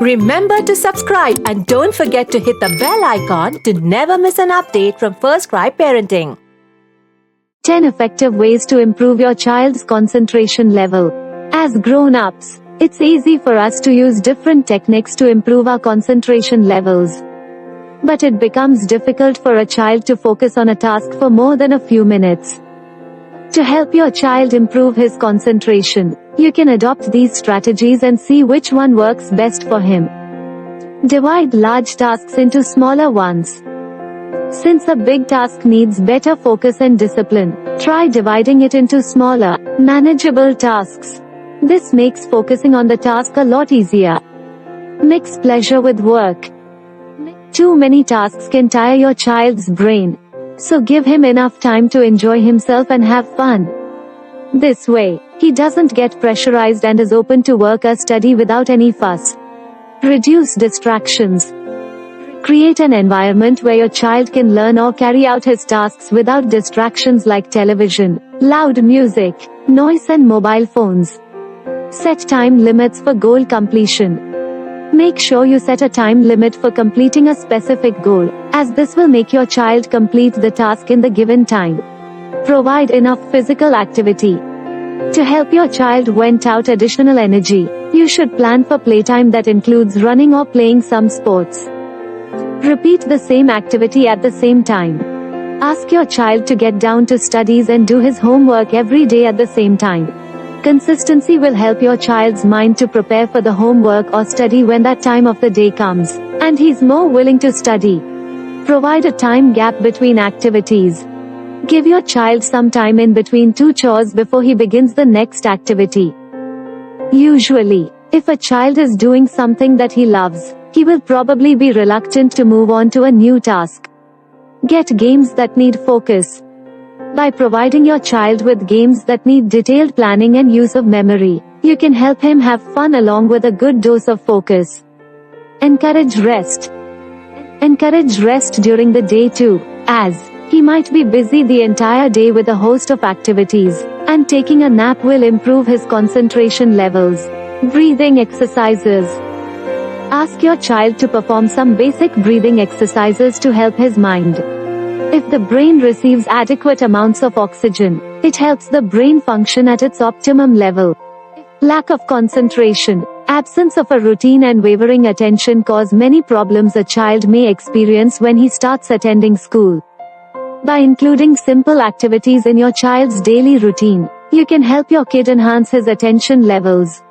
Remember to subscribe and don't forget to hit the bell icon to never miss an update from First Cry Parenting. 10 effective ways to improve your child's concentration level. As grown-ups, it's easy for us to use different techniques to improve our concentration levels. But it becomes difficult for a child to focus on a task for more than a few minutes. To help your child improve his concentration, you can adopt these strategies and see which one works best for him. Divide large tasks into smaller ones. Since a big task needs better focus and discipline, try dividing it into smaller, manageable tasks. This makes focusing on the task a lot easier. Mix pleasure with work. Too many tasks can tire your child's brain, so give him enough time to enjoy himself and have fun. This way, he doesn't get pressurized and is open to work or study without any fuss. Reduce distractions. Create an environment where your child can learn or carry out his tasks without distractions like television, loud music, noise and mobile phones. Set time limits for goal completion. Make sure you set a time limit for completing a specific goal, as this will make your child complete the task in the given time. Provide enough physical activity. To help your child vent out additional energy, you should plan for playtime that includes running or playing some sports. Repeat the same activity at the same time. Ask your child to get down to studies and do his homework every day at the same time. Consistency will help your child's mind to prepare for the homework or study when that time of the day comes, and he's more willing to study. Provide a time gap between activities. Give your child some time in between two chores before he begins the next activity. Usually, if a child is doing something that he loves, he will probably be reluctant to move on to a new task. Get games that need focus. By providing your child with games that need detailed planning and use of memory, you can help him have fun along with a good dose of focus. Encourage rest. Encourage rest during the day too, as he might be busy the entire day with a host of activities, and taking a nap will improve his concentration levels. Breathing exercises. Ask your child to perform some basic breathing exercises to help his mind. If the brain receives adequate amounts of oxygen, it helps the brain function at its optimum level. Lack of concentration, absence of a routine and wavering attention cause many problems a child may experience when he starts attending school. By including simple activities in your child's daily routine, you can help your kid enhance his attention levels.